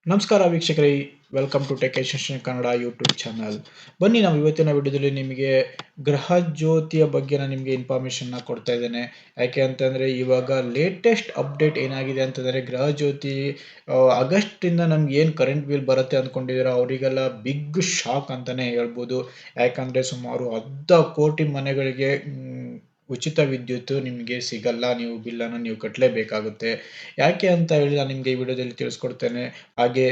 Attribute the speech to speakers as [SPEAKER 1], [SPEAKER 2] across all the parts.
[SPEAKER 1] ನಮಸ್ಕಾರ ವೀಕ್ಷಕರೇ, welcome to Kannada YouTube channel. ಬನ್ನಿ ನಾವು ಇವತ್ತಿನ ವಿಡಿಯೋದಲ್ಲಿ ನಿಮಗೆ ಗ್ರಹಜ್ಯೋತಿಯ ಬಗ್ಗೆ ನಾನು ನಿಮಗೆ ಇನ್ಫಾರ್ಮೇಷನ್ನ ಕೊಡ್ತಾ ಇದ್ದೇನೆ. ಯಾಕೆ ಅಂತಂದರೆ ಇವಾಗ ಲೇಟೆಸ್ಟ್ ಅಪ್ಡೇಟ್ ಏನಾಗಿದೆ ಅಂತಂದರೆ ಗೃಹಜ್ಯೋತಿ ಆಗಸ್ಟಿಂದ ನಮ್ಗೆ ಏನು ಕರೆಂಟ್ ಬಿಲ್ ಬರುತ್ತೆ ಅಂದ್ಕೊಂಡಿದ್ದೀರೋ ಅವರಿಗೆಲ್ಲ ಬಿಗ್ ಶಾಕ್ ಅಂತಲೇ ಹೇಳ್ಬೋದು. ಯಾಕಂದರೆ ಸುಮಾರು 10 ಕೋಟಿ ಮನೆಗಳಿಗೆ ಉಚಿತ ವಿದ್ಯುತ್ ನಿಮಗೆ ಸಿಗಲ್ಲ. ನೀವು ಬಿಲ್ಲನ್ನು ನೀವು ಕಟ್ಟಲೇಬೇಕಾಗುತ್ತೆ. ಯಾಕೆ ಅಂತ ಹೇಳಿ ನಾನು ನಿಮಗೆ ಈ ವಿಡಿಯೋದಲ್ಲಿ ತಿಳಿಸ್ಕೊಡ್ತೇನೆ. ಹಾಗೆ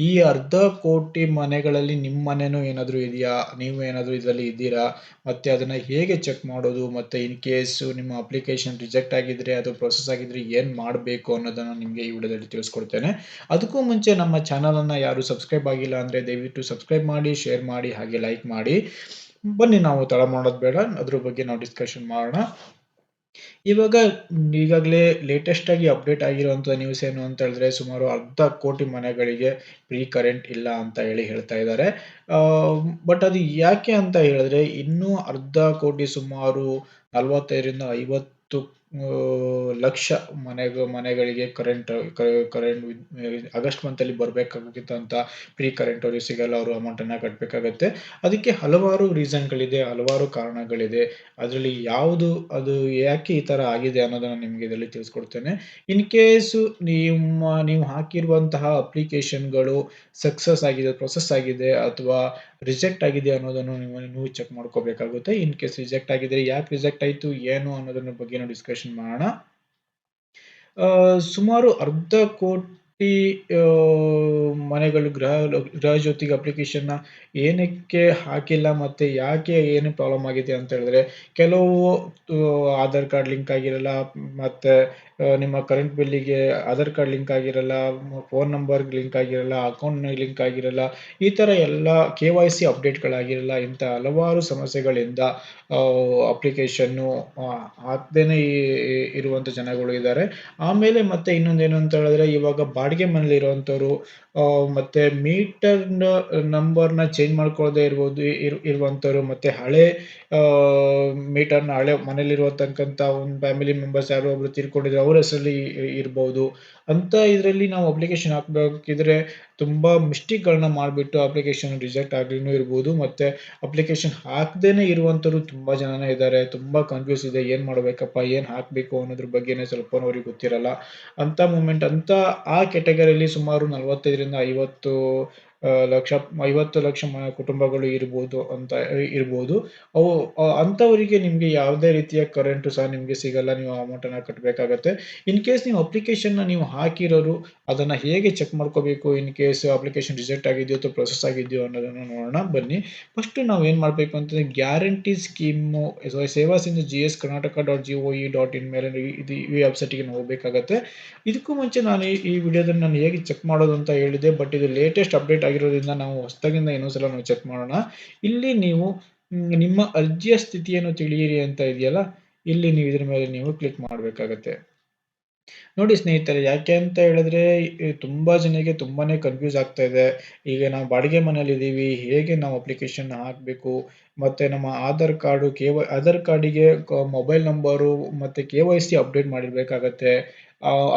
[SPEAKER 1] ಈ 1/2 ಕೋಟಿ ಮನೆಗಳಲ್ಲಿ ನಿಮ್ಮ ಮನೆನೂ ಏನಾದರೂ ಇದೆಯಾ? ನೀವು ಏನಾದರೂ ಇದರಲ್ಲಿ ಇದ್ದೀರಾ? ಮತ್ತೆ ಅದನ್ನ ಹೇಗೆ ಚೆಕ್ ಮಾಡೋದು? ಮತ್ತೆ ಇನ್ ಕೇಸ್ ನಿಮ್ಮ ಅಪ್ಲಿಕೇಶನ್ ರಿಜೆಕ್ಟ್ ಆಗಿದ್ರೆ ಅದು ಪ್ರೊಸೆಸ್ ಆಗಿದ್ರೆ ಏನು ಮಾಡಬೇಕು ಅನ್ನೋದನ್ನ ನಿಮಗೆ ಈ ವಿಡಿಯೋದಲ್ಲಿ ತಿಳಿಸ್ಕೊಡ್ತೇನೆ. ಅದಕ್ಕೂ ಮುಂಚೆ ನಮ್ಮ ಚಾನಲ್ ಅನ್ನ ಯಾರು ಸಬ್ಸ್ಕ್ರೈಬ್ ಆಗಿಲ್ಲ ಅಂದ್ರೆ ದಯವಿಟ್ಟು ಸಬ್ಸ್ಕ್ರೈಬ್ ಮಾಡಿ, ಶೇರ್ ಮಾಡಿ, ಹಾಗೆ ಲೈಕ್ ಮಾಡಿ. ಬನ್ನಿ ನಾವು ತಡ ಮಾಡೋದು ಬೇಡ, ಅದ್ರ ಬಗ್ಗೆ ನಾವು ಡಿಸ್ಕಷನ್ ಮಾಡೋಣ. ಇವಾಗ ಈಗಾಗಲೇ ಲೇಟೆಸ್ಟ್ ಆಗಿ ಅಪ್ಡೇಟ್ ಆಗಿರುವಂತಹ ನ್ಯೂಸ್ ಏನು ಅಂತ ಹೇಳಿದ್ರೆ ಸುಮಾರು 1/2 ಕೋಟಿ ಮನೆಗಳಿಗೆ ಫ್ರೀ ಕರೆಂಟ್ ಇಲ್ಲ ಅಂತ ಹೇಳಿ ಹೇಳ್ತಾ ಇದ್ದಾರೆ. ಬಟ್ ಅದು ಯಾಕೆ ಅಂತ ಹೇಳಿದ್ರೆ ಇನ್ನೂ 1/2 ಕೋಟಿ ಸುಮಾರು 45 ರಿಂದ 50 ಲಕ್ಷ ಮನೆಗಳಿಗೆ ಕರೆಂಟ್ ಆಗಸ್ಟ್ ಮಂತ್ ಅಲ್ಲಿ ಬರ್ಬೇಕಾಗಿತ್ತಂತ ಫ್ರೀ ಕರೆಂಟ್ ಅವ್ರಿಗೆ ಸಿಗಲ್ಲ. ಅವರು ಅಮೌಂಟ್ ಅನ್ನ ಕಟ್ಟಬೇಕಾಗತ್ತೆ. ಅದಕ್ಕೆ ಹಲವಾರು ರೀಸನ್ಗಳಿದೆ, ಹಲವಾರು ಕಾರಣಗಳಿದೆ. ಅದರಲ್ಲಿ ಯಾವುದು ಅದು ಯಾಕೆ ಈ ತರ ಆಗಿದೆ ಅನ್ನೋದನ್ನ ನಿಮ್ಗೆ ಇದರಲ್ಲಿ ತಿಳಿಸ್ಕೊಡ್ತೇನೆ. ಇನ್ ಕೇಸ್ ನೀವು ಹಾಕಿರುವಂತಹ ಅಪ್ಲಿಕೇಶನ್ಗಳು ಸಕ್ಸಸ್ ಆಗಿದೆ, ಪ್ರೊಸೆಸ್ ಆಗಿದೆ ಅಥವಾ ರಿಜೆಕ್ಟ್ ಆಗಿದೆ ಅನ್ನೋದನ್ನು ನೀವು ಚೆಕ್ ಮಾಡ್ಕೋಬೇಕಾಗುತ್ತೆ. ಇನ್ ಕೇಸ್ ರಿಜೆಕ್ಟ್ ಆಗಿದ್ರೆ ಯಾಕೆ ರಿಜೆಕ್ಟ್ ಆಯ್ತು, ಏನು ಅನ್ನೋದನ್ನ ಬಗ್ಗೆ ನಾವು ಡಿಸ್ಕಷನ್ ಮಾಡೋಣ. ಸುಮಾರು 1/2 ಕೋಟಿ ಮನೆಗಳು ಗೃಹಜ್ಯೋತಿಗೆ ಅಪ್ಲಿಕೇಶನ್ನ ಏನಕ್ಕೆ ಹಾಕಿಲ್ಲ ಮತ್ತೆ ಯಾಕೆ ಏನು ಪ್ರಾಬ್ಲಮ್ ಆಗಿದೆ ಅಂತ ಹೇಳಿದ್ರೆ ಕೆಲವು ಆಧಾರ್ ಕಾರ್ಡ್ ಲಿಂಕ್ ಆಗಿರಲ್ಲ, ಮತ್ತೆ ನಿಮ್ಮ ಕರೆಂಟ್ ಬಿಲ್ಲಿಗೆ ಆಧಾರ್ ಕಾರ್ಡ್ ಲಿಂಕ್ ಆಗಿರಲ್ಲ, ಫೋನ್ ನಂಬರ್ ಲಿಂಕ್ ಆಗಿರಲ್ಲ, ಅಕೌಂಟ್ ಲಿಂಕ್ ಆಗಿರಲ್ಲ, ಈ ತರ ಎಲ್ಲ KYC ಅಪ್ಡೇಟ್ಗಳಾಗಿರಲ್ಲ. ಇಂಥ ಹಲವಾರು ಸಮಸ್ಯೆಗಳಿಂದ ಅಪ್ಲಿಕೇಶನ್ನು ಹಾಕ್ದೇನೆ ಇರುವಂತ ಜನಗಳು ಇದ್ದಾರೆ. ಆಮೇಲೆ ಮತ್ತೆ ಇನ್ನೊಂದೇನು ಅಂತ ಹೇಳಿದ್ರೆ ಇವಾಗ ಬಾಡಿಗೆ ಮನೇಲಿ ಇರುವಂತವ್ರು ಮತ್ತೆ ಮೀಟರ್ ನಂಬರ್ನ ಚೇಂಜ್ ಮಾಡ್ಕೊಳ್ಳದೆ ಇರುವಂತವ್ರು, ಮತ್ತೆ ಹಳೆ ಮೀಟರ್ನ ಹಳೆ ಮನೇಲಿರುವತಕ್ಕಂತ ಒಂದು ಫ್ಯಾಮಿಲಿ ಮೆಂಬರ್ಸ್ ಯಾರೋ ಒಬ್ರು ತೀರ್ಕೊಂಡಿದ್ರೆ ಅವ್ರ ಹೆಸರಲ್ಲಿ ಇರ್ಬೋದು. ಅಂತ ಇದರಲ್ಲಿ ನಾವು ಅಪ್ಲಿಕೇಶನ್ ಹಾಕ್ಬೇಕಿದ್ರೆ ತುಂಬಾ ಮಿಸ್ಟೇಕ್ಗಳನ್ನ ಮಾಡಿಬಿಟ್ಟು ಅಪ್ಲಿಕೇಶನ್ ರಿಜೆಕ್ಟ್ ಆಗಿನೂ ಇರ್ಬೋದು. ಮತ್ತೆ ಅಪ್ಲಿಕೇಶನ್ ಹಾಕ್ದೇನೆ ಇರುವಂತವ್ರು ತುಂಬಾ ಜನನೇ ಇದ್ದಾರೆ. ತುಂಬಾ ಕನ್ಫ್ಯೂಸ್ ಇದೆ, ಏನ್ ಮಾಡ್ಬೇಕಪ್ಪ, ಏನ್ ಹಾಕ್ಬೇಕು ಅನ್ನೋದ್ರ ಬಗ್ಗೆನೇ ಸ್ವಲ್ಪ ಅವ್ರಿಗೆ ಗೊತ್ತಿರಲ್ಲ. ಅಂತ ಮೂಮೆಂಟ್ ಅಂತ ಆ ಕೆಟಗರಿಯಲ್ಲಿ ಸುಮಾರು 45 ರಿಂದ 50 ಲಕ್ಷ ಕುಟುಂಬಗಳು ಇರ್ಬೋದು. ಅವು ಅಂತವರಿಗೆ ನಿಮ್ಗೆ ಯಾವುದೇ ರೀತಿಯ ಕರೆಂಟ್ ಸಹ ನಿಮ್ಗೆ ಸಿಗಲ್ಲ. ನೀವು ಅಮೌಂಟ್ ಅನ್ನ ಕಟ್ಟಬೇಕಾಗತ್ತೆ. ಇನ್ ಕೇಸ್ ನೀವು ಅಪ್ಲಿಕೇಶನ್ ನೀವು ಹಾಕಿರೋರು ಅದನ್ನ ಹೇಗೆ ಚೆಕ್ ಮಾಡ್ಕೋಬೇಕು, ಇನ್ ಕೇಸ್ ಅಪ್ಲಿಕೇಶನ್ ರಿಜೆಕ್ಟ್ ಆಗಿದೆಯೋ ಅಥವಾ ಪ್ರೊಸೆಸ್ ಆಗಿದೆಯೋ ಅನ್ನೋದನ್ನ ನೋಡೋಣ ಬನ್ನಿ. ಫಸ್ಟ್ ನಾವು ಏನ್ ಮಾಡ್ಬೇಕು ಅಂತಂದ್ರೆ guarantee scheme Seva Sindhu GS Karnataka.gov.in ಮೇಲೆ ಈ ವೆಬ್ಸೈಟ್ಗೆ ನಾವು ಹೋಗ್ಬೇಕಾಗತ್ತೆ. ಇದಕ್ಕೂ ಮುಂಚೆ ನಾನು ಈ ವಿಡಿಯೋದಲ್ಲಿ ನಾನು ಹೇಗೆ ಚೆಕ್ ಮಾಡೋದು ಅಂತ ಹೇಳಿದೆ. ಬಟ್ ಇದು ಲೇಟೆಸ್ಟ್ ಅಪ್ಡೇಟ್ ಆಗಿರೋದ್ರಿಂದ ನಾವು ಹೊಸದಾಗಿಂದ ಇನ್ನೊಂದ್ಸಲ ನಾವು ಚೆಕ್ ಮಾಡೋಣ. ಇಲ್ಲಿ ನೀವು ನಿಮ್ಮ ಅರ್ಜಿಯ ಸ್ಥಿತಿಯನ್ನು ತಿಳಿಯಿರಿ ಅಂತ ಇದೆಯಲ್ಲ, ಇಲ್ಲಿ ನೀವು ಇದ್ರ ಮೇಲೆ ನೀವು ಕ್ಲಿಕ್ ಮಾಡಬೇಕಾಗತ್ತೆ. ನೋಡಿ ಸ್ನೇಹಿತರೆ, ಯಾಕೆ ಅಂತ ಹೇಳಿದ್ರೆ ತುಂಬಾ ಜನಕ್ಕೆ ತುಂಬಾನೇ ಕನ್ಫ್ಯೂಸ್ ಆಗ್ತಾ ಇದೆ. ಈಗ ನಾವು ಬಾಡಿಗೆ ಮನೇಲಿ ಇದೀವಿ, ಹೇಗೆ ನಾವು ಅಪ್ಲಿಕೇಶನ್ ಹಾಕ್ಬೇಕು, ಮತ್ತೆ ನಮ್ಮ ಆಧಾರ್ ಕಾರ್ಡಿಗೆ ಮೊಬೈಲ್ ನಂಬರು ಮತ್ತೆ KYC ಅಪ್ಡೇಟ್ ಮಾಡಿರ್ಬೇಕಾಗತ್ತೆ.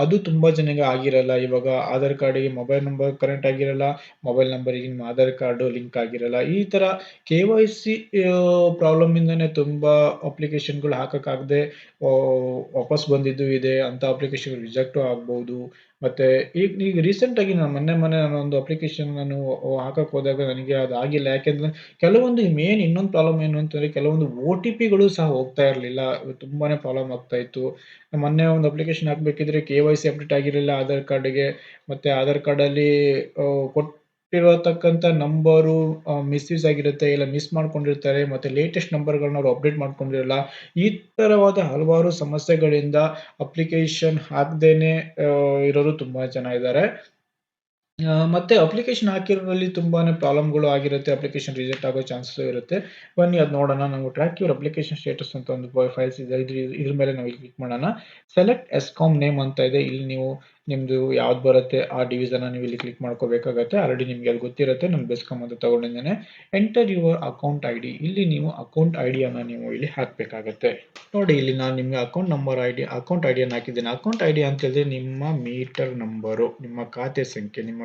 [SPEAKER 1] ಅದು ತುಂಬಾ ಜನಕ್ಕೆ ಆಗಿರಲ್ಲ. ಇವಾಗ ಆಧಾರ್ ಕಾರ್ಡಿಗೆ ಮೊಬೈಲ್ ನಂಬರ್ ಕರೆಂಟ್ ಆಗಿರಲ್ಲ, ಮೊಬೈಲ್ ನಂಬರಿಗೆ ನಿಮ್ಮ ಆಧಾರ್ ಕಾರ್ಡ್ ಲಿಂಕ್ ಆಗಿರಲ್ಲ. ಈ ತರ KYC ಪ್ರಾಬ್ಲಮ್ ಇಂದಾನೆ ತುಂಬಾ ಅಪ್ಲಿಕೇಶನ್ಗಳು ಹಾಕಕ್ಕಾಗದೆ ವಾಪಸ್ ಬಂದಿದ್ದು ಇದೆ. ಅಂತ ಅಪ್ಲಿಕೇಶನ್ ರಿಜೆಕ್ಟು ಆಗ್ಬಹುದು. ಮತ್ತೆ ಈಗ ರೀಸೆಂಟ್ ಆಗಿ ನಾನು ಒಂದು ಅಪ್ಲಿಕೇಶನ್ ನಾನು ಹಾಕಕ್ ಹೋದಾಗ ನನಗೆ ಅದು ಆಗಿಲ್ಲ. ಯಾಕೆಂದ್ರೆ ಕೆಲವೊಂದು ಇನ್ನೊಂದು ಪ್ರಾಬ್ಲಮ್ ಏನು ಅಂತಂದ್ರೆ ಕೆಲವೊಂದು OTPಗಳು ಸಹ ಹೋಗ್ತಾ ಇರಲಿಲ್ಲ. ತುಂಬಾನೇ ಪ್ರಾಬ್ಲಮ್ ಆಗ್ತಾ ಇತ್ತು. ಮೊನ್ನೆ ಒಂದು ಅಪ್ಲಿಕೇಶನ್ ಹಾಕ್ಬೇಕಿದ್ರೆ KYC ಅಪ್ಡೇಟ್ ಆಗಿರಲಿಲ್ಲ ಆಧಾರ್ ಕಾರ್ಡ್‌ಗೆ. ಮತ್ತೆ ಆಧಾರ್ ಕಾರ್ಡಲ್ಲಿ ಕೊಟ್ಟಿರತಕ್ಕಂತ ನಂಬರು ಮಿಸ್‌ಯೂಸ್ ಆಗಿರುತ್ತೆ, ಇಲ್ಲ ಮಿಸ್ ಮಾಡ್ಕೊಂಡಿರ್ತಾರೆ. ಮತ್ತೆ ಲೇಟೆಸ್ಟ್ ನಂಬರ್‌ಗಳನ್ನ ಅವ್ರು ಅಪ್ಡೇಟ್ ಮಾಡ್ಕೊಂಡಿರಲ್ಲ. ಈ ತರವಾದ ಹಲವಾರು ಸಮಸ್ಯೆಗಳಿಂದ ಅಪ್ಲಿಕೇಶನ್ ಹಾಕ್ದೇನೆ ಇರೋರು ತುಂಬಾ ಜನ ಇದ್ದಾರೆ. ಮತ್ತೆ ಅಪ್ಲಿಕೇಶನ್ ಹಾಕಿರೋದ್ರಲ್ಲಿ ತುಂಬಾನೇ ಪ್ರಾಬ್ಲಮ್‌ಗಳು ಆಗಿರುತ್ತೆ. ಅಪ್ಲಿಕೇಶನ್ ರಿಜೆಕ್ಟ್ ಆಗೋ ಚಾನ್ಸಸ್ ಇರುತ್ತೆ. ಬನ್ನಿ ಅದ್ ನೋಡೋಣ. ನಾವು ಟ್ರ್ಯಾಕ್ ಯುವರ್ ಅಪ್ಲಿಕೇಶನ್ ಸ್ಟೇಟಸ್ ಅಂತ ಒಂದು ಫೈಲ್ಸ್ ಇದೆ. ಇದ್ರ ಮೇಲೆ ನಾವು ಕ್ಲಿಕ್ ಮಾಡೋಣ. ಸೆಲೆಕ್ಟ್ ಹೆಸ್ಕಾಮ್ ನೇಮ್ ಅಂತ ಇದೆ. ಇಲ್ಲಿ ನೀವು ನಿಮ್ಮದು ಯಾವ್ದು ಬರುತ್ತೆ ಆ ಡಿವಿಷನ್ ನೀವು ಇಲ್ಲಿ ಕ್ಲಿಕ್ ಮಾಡ್ಕೋಬೇಕಾಗತ್ತೆ. ಆಲ್ರೆಡಿ ನಿಮಗೆ ಅಲ್ಲಿ ಗೊತ್ತಿರುತ್ತೆ, ನಾನು ಬೆಸ್ಕಾಮ್ ಅಂತ ತಗೊಂಡಿದ್ದೇನೆ. Enter your account I D, ಇಲ್ಲಿ ನೀವು ಅಕೌಂಟ್ ಐ ಡಿಯನ್ನು ನೀವು ಇಲ್ಲಿ ಹಾಕಬೇಕಾಗತ್ತೆ. ನೋಡಿ, ಇಲ್ಲಿ ನಾನು ನಿಮಗೆ ಅಕೌಂಟ್ ಐ ಡಿಯನ್ನು ಹಾಕಿದ್ದೇನೆ. ಅಕೌಂಟ್ ಐ ಡಿ ಅಂತ ಹೇಳಿದ್ರೆ ನಿಮ್ಮ ಮೀಟರ್ ನಂಬರು, ನಿಮ್ಮ ಖಾತೆ ಸಂಖ್ಯೆ, ನಿಮ್ಮ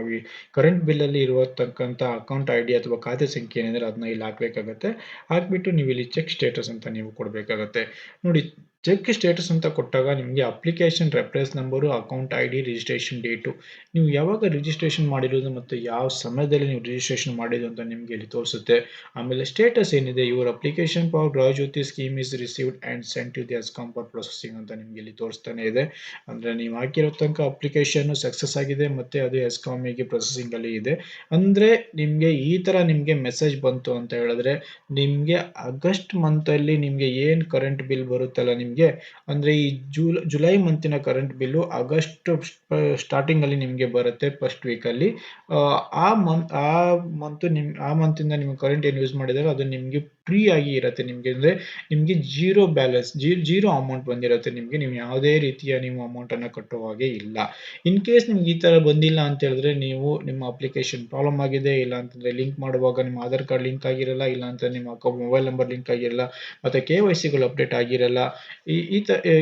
[SPEAKER 1] ಕರೆಂಟ್ ಬಿಲ್ಲಲ್ಲಿ ಇರತಕ್ಕಂಥ ಅಕೌಂಟ್ ಐ ಡಿ ಅಥವಾ ಖಾತೆ ಸಂಖ್ಯೆ ಏನಿದ್ರೆ ಅದನ್ನ ಇಲ್ಲಿ ಹಾಕಬೇಕಾಗತ್ತೆ. ಹಾಕ್ಬಿಟ್ಟು ನೀವು ಇಲ್ಲಿ ಚೆಕ್ ಸ್ಟೇಟಸ್ ಅಂತ ನೀವು ಕೊಡಬೇಕಾಗತ್ತೆ. ನೋಡಿ, ಚೆಕ್ ಸ್ಟೇಟಸ್ ಅಂತ ಕೊಟ್ಟಾಗ ನಿಮಗೆ application reference number, account I D, registration date, ನೀವು ಯಾವಾಗ ರಿಜಿಸ್ಟ್ರೇಷನ್ ಮಾಡಿರೋದು ಮತ್ತು ಯಾವ ಸಮಯದಲ್ಲಿ ನೀವು ರಿಜಿಸ್ಟ್ರೇಷನ್ ಮಾಡಿದ್ದು ಅಂತ ನಿಮಗೆ ಇಲ್ಲಿ ತೋರಿಸುತ್ತೆ. ಆಮೇಲೆ ಸ್ಟೇಟಸ್ ಏನಿದೆ, your application for Gruhajyothi scheme is received and sent to the HESCOM for processing ಅಂತ ನಿಮಗೆ ಇಲ್ಲಿ ತೋರಿಸ್ತಾನೆ ಇದೆ. ಅಂದರೆ ನೀವು ಹಾಕಿರೋ ತನಕ ಅಪ್ಲಿಕೇಶನ್ ಸಕ್ಸಸ್ ಆಗಿದೆ ಮತ್ತು ಅದು ಹೆಸ್ಕಾಮಿಗೆ ಪ್ರೊಸೆಸಿಂಗಲ್ಲಿ ಇದೆ. ಅಂದರೆ ನಿಮಗೆ ಈ ಥರ ನಿಮಗೆ ಮೆಸೇಜ್ ಬಂತು ಅಂತ ಹೇಳಿದ್ರೆ, ನಿಮಗೆ ಆಗಸ್ಟ್ ಮಂತಲ್ಲಿ ನಿಮಗೆ ಏನು ಕರೆಂಟ್ ಬಿಲ್ ಬರುತ್ತಲ್ಲ ನಿಮಗೆ, ಅಂದರೆ ಈ ಜುಲೈ ಮಂತಿನ ಕರೆಂಟ್ ಬಿಲ್ಲು ಆಗಸ್ಟ್ ಸ್ಟಾರ್ಟಿಂಗಲ್ಲಿ ನಿಮಗೆ ಬರುತ್ತೆ, ಫಸ್ಟ್ ವೀಕಲ್ಲಿ. ಆ ಮಂತಿಂದ ನೀವು ಕರೆಂಟ್ ಏನು ಯೂಸ್ ಮಾಡಿದಾರೆ ಅದು ನಿಮಗೆ ಫ್ರೀ ಆಗಿ ಇರುತ್ತೆ. ನಿಮಗೆ ಅಂದರೆ ನಿಮಗೆ ಜೀರೋ ಬ್ಯಾಲೆನ್ಸ್, ಜೀರೋ ಅಮೌಂಟ್ ಬಂದಿರುತ್ತೆ ನಿಮಗೆ. ನೀವು ಯಾವುದೇ ರೀತಿಯ ನೀವು ಅಮೌಂಟನ್ನು ಕಟ್ಟುವ ಹಾಗೆ ಇಲ್ಲ. ಇನ್ ಕೇಸ್ ನಿಮ್ಗೆ ಈ ಥರ ಬಂದಿಲ್ಲ ಅಂತ ಹೇಳಿದ್ರೆ, ನೀವು ನಿಮ್ಮ ಅಪ್ಲಿಕೇಶನ್ ಪ್ರಾಬ್ಲಮ್ ಆಗಿದೆ, ಇಲ್ಲ ಅಂತಂದರೆ ಲಿಂಕ್ ಮಾಡುವಾಗ ನಿಮ್ಮ ಆಧಾರ್ ಕಾರ್ಡ್ ಲಿಂಕ್ ಆಗಿರಲ್ಲ, ಇಲ್ಲ ಅಂತ ನಿಮ್ಮ ಮೊಬೈಲ್ ನಂಬರ್ ಲಿಂಕ್ ಆಗಿರಲ್ಲ, ಮತ್ತು KYCಗಳು ಅಪ್ಡೇಟ್ ಆಗಿರಲ್ಲ,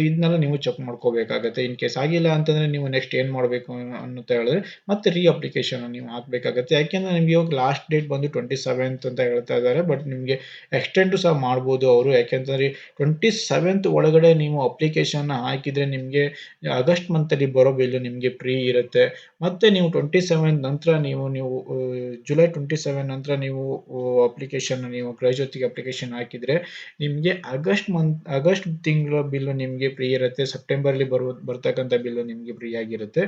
[SPEAKER 1] ಇದನ್ನೆಲ್ಲ ನೀವು ಚೆಕ್ ಮಾಡ್ಕೋಬೇಕಾಗತ್ತೆ. ಇನ್ ಕೇಸ್ ಆಗಿಲ್ಲ ಅಂತಂದರೆ ನೀವು ನೆಕ್ಸ್ಟ್ ಏನು ಮಾಡಬೇಕು ಅಂತ ಹೇಳಿದ್ರೆ ಮತ್ತೆ ಅಪ್ಲಿಕೇಶನ್ ನೀವು ಹಾಕಬೇಕಾಗತ್ತೆ. ಯಾಕೆಂದರೆ ನಿಮಗೆ ಇವಾಗ ಲಾಸ್ಟ್ ಡೇಟ್ ಬಂದು 27th ಅಂತ ಹೇಳ್ತಾ ಇದ್ದಾರೆ. ಬಟ್ ನಿಮಗೆ ಎಕ್ಸ್ಟೆಂಡು ಸಹ ಮಾಡ್ಬೋದು ಅವರು. ಯಾಕೆಂತಂದರೆ 27th ಒಳಗಡೆ ನೀವು ಅಪ್ಲಿಕೇಶನ್ ಹಾಕಿದರೆ ನಿಮಗೆ ಆಗಸ್ಟ್ ಮಂತಲ್ಲಿ ಬರೋ ಬಿಲ್ಲು ನಿಮಗೆ ಫ್ರೀ ಇರುತ್ತೆ. ಮತ್ತು ನೀವು 27 ನಂತರ ನೀವು ಜುಲೈ 27 ನಂತರ ನೀವು ಗೃಹಜ್ಯೋತಿಗೆ ಅಪ್ಲಿಕೇಶನ್ ಹಾಕಿದರೆ ನಿಮಗೆ ಆಗಸ್ಟ್ ತಿಂಗಳ ಬಿಲ್ಲು ನಿಮಗೆ ಫ್ರೀ ಇರುತ್ತೆ. ಸೆಪ್ಟೆಂಬರಲ್ಲಿ ಬರ್ತಕ್ಕಂಥ ಬಿಲ್ಲು ನಿಮಗೆ ಫ್ರೀ ಆಗಿರುತ್ತೆ.